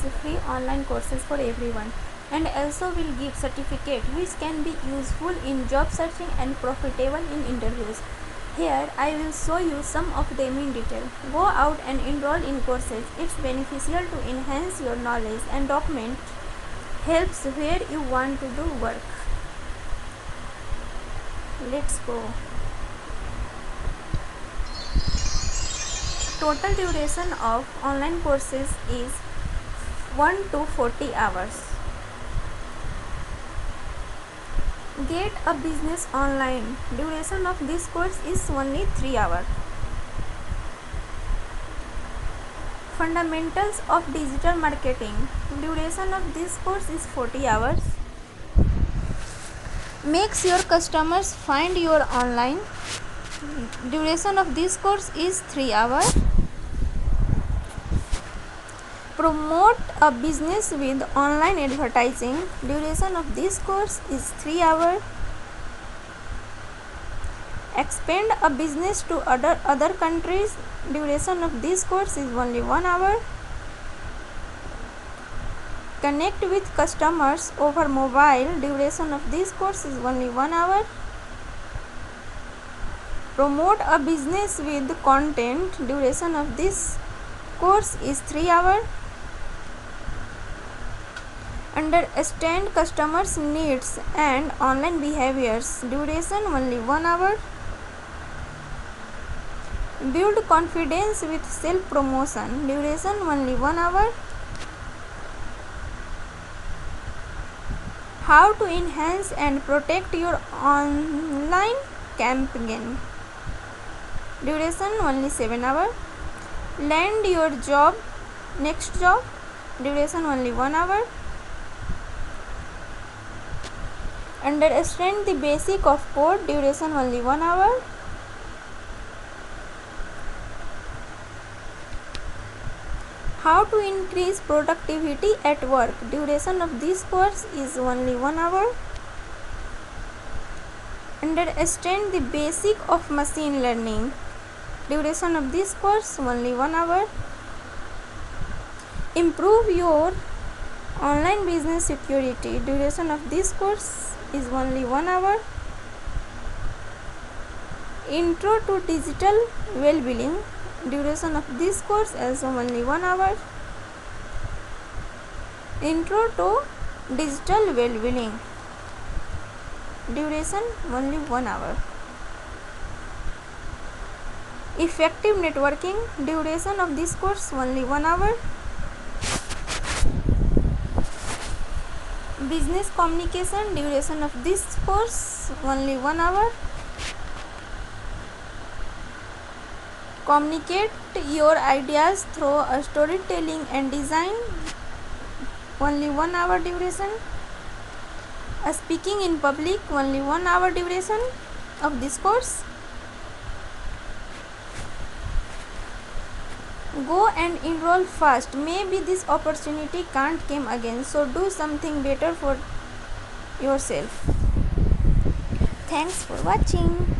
free online courses for everyone and also will give certificate which can be useful in job searching and profitable in interviews. Here I will show you some of them in detail. Go out and enroll in courses. It's beneficial to enhance your knowledge and document helps where you want to do work. Let's go. Total duration of online courses is 1 to 40 hours. Get a business online. Duration of this course is only 3 hours. Fundamentals of digital marketing. Duration of this course is 40 hours. Makes your customers find your online. Duration of this course is 3 hours. Promote a business with online advertising. Duration of this course is 3 hours. Expand a business to other countries. Duration of this course is only 1 hour. Connect with customers over mobile. Duration of this course is only 1 hour. Promote a business with content. Duration of this course is 3 hours. Understand customers' needs and online behaviors. Duration only 1 hour. Build confidence with self-promotion. Duration only 1 hour. How to enhance and protect your online campaign. Duration only 7 hours. Land your next job. Duration only 1 hour. Understand the basic of code. Duration only 1 hour. How to increase productivity at work. Duration of this course is only 1 hour. Understand the basic of machine learning. Duration of this course only 1 hour. Improve your online business security. Duration of this course is only 1 hour. Intro to digital well-being. Duration of this course is only 1 hour. Intro to digital well-being. Duration only 1 hour. Effective networking. Duration of this course only 1 hour. Business communication. Duration of this course only 1 hour. Communicate your ideas through storytelling and design. Only 1 hour duration. Speaking in public. Only 1 hour duration of this course. Go and enroll fast. Maybe this opportunity can't come again. So do something better for yourself. Thanks for watching.